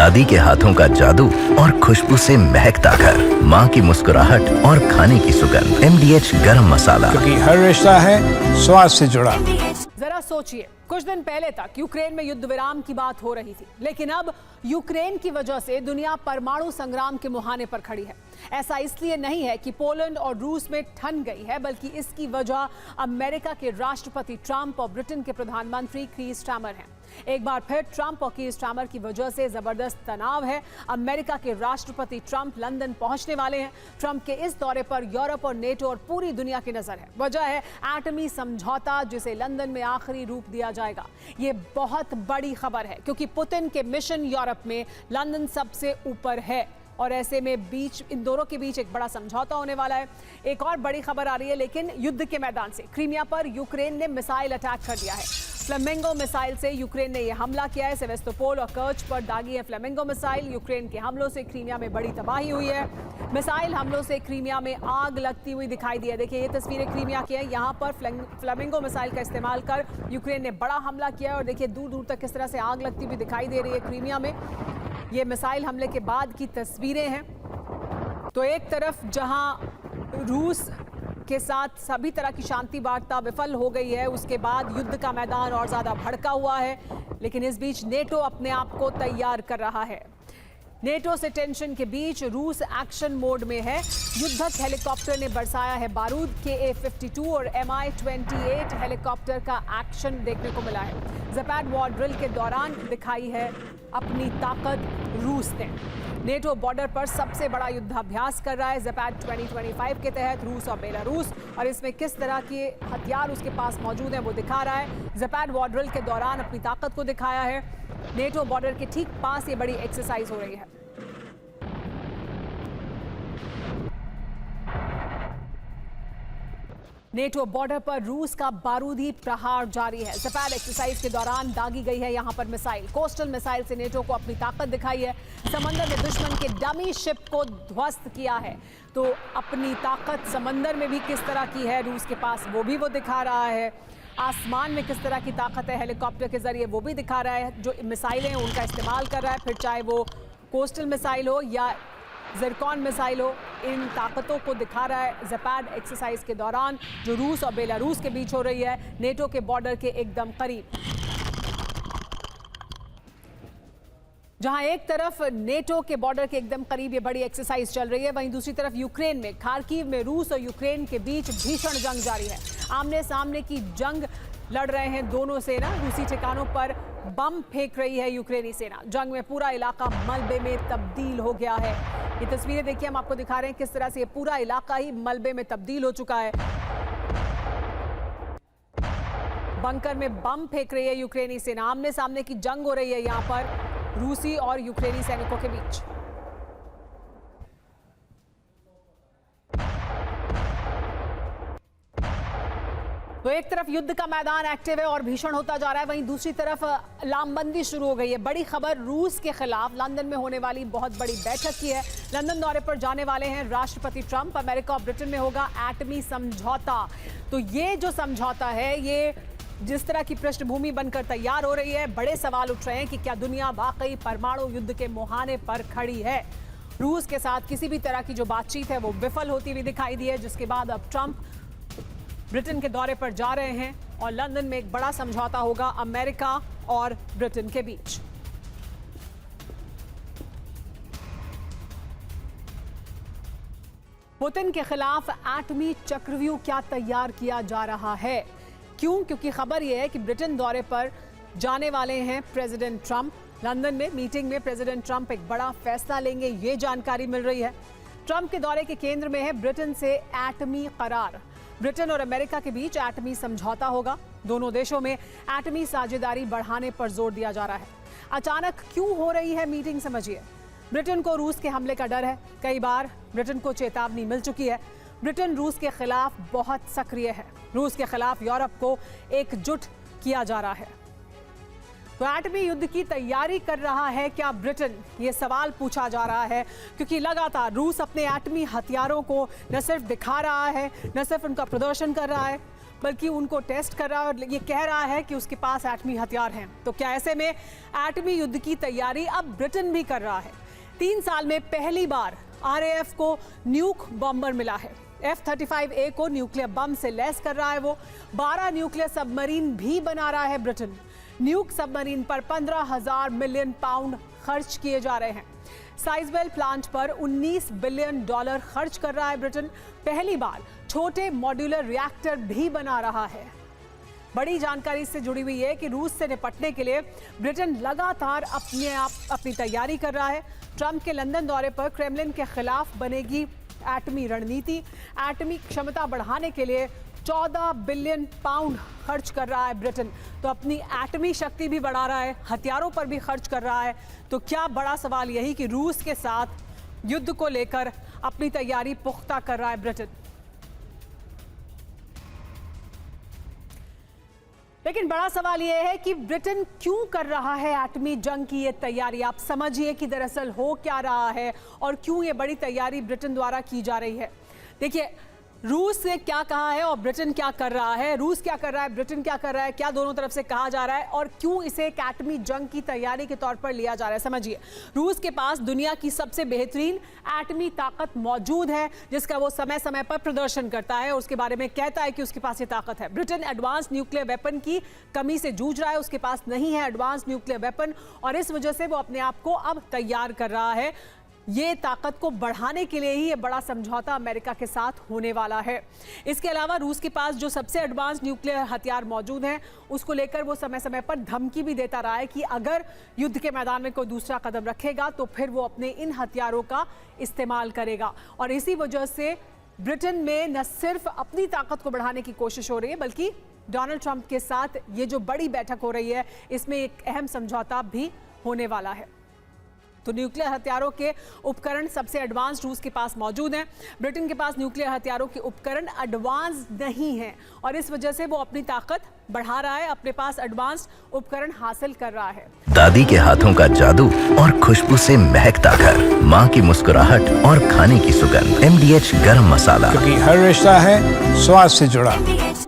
दादी के हाथों का जादू और खुशबू से महकता घर, माँ की मुस्कुराहट और खाने की सुगंध। MDH गरम मसाला, क्योंकि हर रिश्ता है स्वाद से जुड़ा। जरा सोचिए, कुछ दिन पहले तक यूक्रेन में युद्ध विराम की बात हो रही थी, लेकिन अब यूक्रेन की वजह से दुनिया परमाणु संग्राम के मुहाने पर खड़ी है। ऐसा इसलिए नहीं है कि पोलैंड और रूस में ठन गई है, बल्कि इसकी वजह अमेरिका के राष्ट्रपति ट्रंप और ब्रिटेन के प्रधानमंत्री कीर स्टारमर हैं। एक बार फिर ट्रंप और कीर स्टारमर की वजह से जबरदस्त तनाव है। अमेरिका के राष्ट्रपति ट्रंप लंदन पहुंचने वाले हैं। ट्रंप के इस दौरे पर यूरोप और नेटो और पूरी दुनिया की नजर है। वजह है एटमी समझौता, जिसे लंदन में आखिरी रूप दिया जाएगा। ये बहुत बड़ी खबर है, क्योंकि पुतिन के मिशन यूरोप में लंदन सबसे ऊपर है और ऐसे में इन दोनों के बीच एक बड़ा समझौता होने वाला है। एक और बड़ी खबर आ रही है, लेकिन युद्ध के मैदान से। क्रीमिया पर यूक्रेन ने मिसाइल अटैक कर दिया है। फ्लेमिंगो मिसाइल से यूक्रेन ने यह हमला किया है। सेवेस्तोपोल और कर्च पर दागी है फ्लेमिंगो मिसाइल। यूक्रेन के हमलों से क्रीमिया में बड़ी तबाही हुई है। मिसाइल हमलों से क्रीमिया में आग लगती हुई दिखाई दी है। देखिए, ये तस्वीरें क्रीमिया की है। यहाँ पर फ्लेमिंगो मिसाइल का इस्तेमाल कर यूक्रेन ने बड़ा हमला किया है और देखिए दूर दूर तक किस तरह से आग लगती हुई दिखाई दे रही है क्रीमिया में। ये मिसाइल हमले के बाद की तस्वीरें हैं। तो एक तरफ जहां रूस के साथ सभी तरह की शांति वार्ता विफल हो गई है, उसके बाद युद्ध का मैदान और ज्यादा भड़का हुआ है। लेकिन इस बीच नेटो अपने आप को तैयार कर रहा है। नेटो से टेंशन के बीच रूस एक्शन मोड में है। युद्धक हेलीकॉप्टर ने बरसाया है बारूद। KA-52 और Mi-28 हेलीकॉप्टर का एक्शन देखने को मिला है। ज़ैपेड वॉर ड्रिल के दौरान दिखाई है अपनी ताकत रूस ने। नेटो बॉर्डर पर सबसे बड़ा युद्धाभ्यास कर रहा है ज़ैपेड 2025 के तहत रूस और बेलारूस, और इसमें किस तरह के हथियार उसके पास मौजूद हैं वो दिखा रहा है। ज़ैपेड वॉर ड्रिल के दौरान अपनी ताकत को दिखाया है। नेटो बॉर्डर के ठीक पास ये बड़ी एक्सरसाइज हो रही है। नेटो बॉर्डर पर रूस का बारूदी प्रहार जारी है। ज़ैपेड एक्सरसाइज के दौरान दागी गई है यहां पर मिसाइल। कोस्टल मिसाइल से नेटो को अपनी ताकत दिखाई है। समंदर में दुश्मन के डमी शिप को ध्वस्त किया है। तो अपनी ताकत समंदर में भी किस तरह की है रूस के पास, वो दिखा रहा है। आसमान में किस तरह की ताकत है हेलीकॉप्टर के जरिए, वो भी दिखा रहा है। जो मिसाइलें हैं उनका इस्तेमाल कर रहा है, फिर चाहे वो कोस्टल मिसाइल हो या ज़िरकॉन मिसाइल हो, इन ताकतों को दिखा रहा है ज़ैपेड एक्सरसाइज के दौरान, जो रूस और बेलारूस के बीच हो रही है, नेटो के बॉर्डर के एकदम करीब। जहां एक तरफ नेटो के बॉर्डर के एकदम करीब ये बड़ी एक्सरसाइज चल रही है, वहीं दूसरी तरफ यूक्रेन में खार्किव में रूस और यूक्रेन के बीच भीषण जंग जारी है। आमने सामने की जंग लड़ रहे हैं दोनों सेना। रूसी ठिकानों पर बम फेंक रही है यूक्रेनी सेना। जंग में पूरा इलाका मलबे में तब्दील हो गया है। ये तस्वीरें देखिए, हम आपको दिखा रहे हैं किस तरह से ये पूरा इलाका ही मलबे में तब्दील हो चुका है। बंकर में बम फेंक रही है यूक्रेनी सेना। आमने सामने की जंग हो रही है यहाँ पर रूसी और यूक्रेनी सैनिकों के बीच। तो एक तरफ युद्ध का मैदान एक्टिव है और भीषण होता जा रहा है, वहीं दूसरी तरफ लामबंदी शुरू हो गई है। बड़ी खबर रूस के खिलाफ लंदन में होने वाली बहुत बड़ी बैठक की है। लंदन दौरे पर जाने वाले हैं राष्ट्रपति ट्रंप। अमेरिका और ब्रिटेन में होगा एटमी समझौता। तो ये जो समझौता है, ये जिस तरह की पृष्ठभूमि बनकर तैयार हो रही है, बड़े सवाल उठ रहे हैं कि क्या दुनिया वाकई परमाणु युद्ध के मुहाने पर खड़ी है। रूस के साथ किसी भी तरह की जो बातचीत है वो विफल होती हुई दिखाई दी है, जिसके बाद अब ट्रंप ब्रिटेन के दौरे पर जा रहे हैं और लंदन में एक बड़ा समझौता होगा अमेरिका और ब्रिटेन के बीच। पुतिन के खिलाफ एटमी चक्रव्यूह क्या तैयार किया जा रहा है? क्यों? क्योंकि खबर यह है कि ब्रिटेन दौरे पर जाने वाले हैं प्रेसिडेंट ट्रंप। लंदन में मीटिंग में प्रेसिडेंट ट्रंप एक बड़ा फैसला लेंगे, ये जानकारी मिल रही है। ट्रंप के दौरे के केंद्र में है ब्रिटेन से एटमी करार। ब्रिटेन और अमेरिका के बीच एटमी समझौता होगा। दोनों देशों में एटमी साझेदारी बढ़ाने पर जोर दिया जा रहा है। अचानक क्यों हो रही है मीटिंग, समझिए। ब्रिटेन को रूस के हमले का डर है। कई बार ब्रिटेन को चेतावनी मिल चुकी है। ब्रिटेन रूस के खिलाफ बहुत सक्रिय है। रूस के खिलाफ यूरोप को एकजुट किया जा रहा है। तो एटमी युद्ध की तैयारी कर रहा है क्या ब्रिटेन? ये सवाल पूछा जा रहा है, क्योंकि लगातार रूस अपने एटमी हथियारों को न सिर्फ दिखा रहा है, न सिर्फ उनका प्रदर्शन कर रहा है, बल्कि उनको टेस्ट कर रहा है और ये कह रहा है कि उसके पास एटमी हथियार हैं। तो क्या ऐसे में एटमी युद्ध की तैयारी अब ब्रिटेन भी कर रहा है? 3 साल में पहली बार RAF को न्यूक बॉम्बर मिला है। F-35A को न्यूक्लियर बम से लैस कर रहा है वो। 12 न्यूक्लियर सबमरीन भी बना रहा है ब्रिटेन। न्यूक सबमरीन पर 15,000 मिलियन पाउंड खर्च किए जा रहे हैं। साइजवेल प्लांट पर $19 बिलियन खर्च कर रहा है ब्रिटेन। पहली बार छोटे मॉड्यूलर रिएक्टर भी बना रहा है। बड़ी जानकारी इससे जुड़ी हुई है कि रूस से निपटने के लिए ब्रिटेन लगातार अपनी तैयारी कर रहा है। ट्रंप के लंदन दौरे पर क्रेमलिन के खिलाफ बनेगी एटमी रणनीति। एटमी क्षमता बढ़ाने के लिए 14 बिलियन पाउंड खर्च कर रहा है ब्रिटेन। तो अपनी एटमी शक्ति भी बढ़ा रहा है, हथियारों पर भी खर्च कर रहा है। तो क्या बड़ा सवाल यही कि रूस के साथ युद्ध को लेकर अपनी तैयारी पुख्ता कर रहा है ब्रिटेन। लेकिन बड़ा सवाल यह है कि ब्रिटेन क्यों कर रहा है एटमी जंग की ये तैयारी? आप समझिए कि दरअसल हो क्या रहा है और क्यों ये बड़ी तैयारी ब्रिटेन द्वारा की जा रही है। देखिए, रूस ने क्या कहा है और ब्रिटेन क्या कर रहा है, रूस क्या कर रहा है, ब्रिटेन क्या कर रहा है, क्या दोनों तरफ से कहा जा रहा है और क्यों इसे एक एटमी जंग की तैयारी के तौर पर लिया जा रहा है। समझिए, रूस के पास दुनिया की सबसे बेहतरीन एटमी ताकत मौजूद है, जिसका वो समय समय पर प्रदर्शन करता है और उसके बारे में कहता है कि उसके पास ये ताकत है। ब्रिटेन एडवांस न्यूक्लियर वेपन की कमी से जूझ रहा है, उसके पास नहीं है एडवांस न्यूक्लियर वेपन और इस वजह से वो अपने आप को अब तैयार कर रहा है। ये ताकत को बढ़ाने के लिए ही ये बड़ा समझौता अमेरिका के साथ होने वाला है। इसके अलावा रूस के पास जो सबसे एडवांस न्यूक्लियर हथियार मौजूद हैं, उसको लेकर वो समय समय पर धमकी भी देता रहा है कि अगर युद्ध के मैदान में कोई दूसरा कदम रखेगा तो फिर वो अपने इन हथियारों का इस्तेमाल करेगा। और इसी वजह से ब्रिटेन में न सिर्फ अपनी ताकत को बढ़ाने की कोशिश हो रही है, बल्कि डोनाल्ड ट्रंप के साथ ये जो बड़ी बैठक हो रही है, इसमें एक अहम समझौता भी होने वाला है। तो न्यूक्लियर हथियारों के उपकरण सबसे एडवांस रूस के पास मौजूद हैं। ब्रिटेन के पास न्यूक्लियर हथियारों के उपकरण एडवांस नहीं हैं और इस वजह से वो अपनी ताकत बढ़ा रहा है, अपने पास एडवांस उपकरण हासिल कर रहा है। दादी के हाथों का जादू और खुशबू से महकता घर, माँ की मुस्कुराहट और खाने की सुगंध। MDH गरम मसाला, क्योंकि हर रिश्ता है स्वाद से जुड़ा।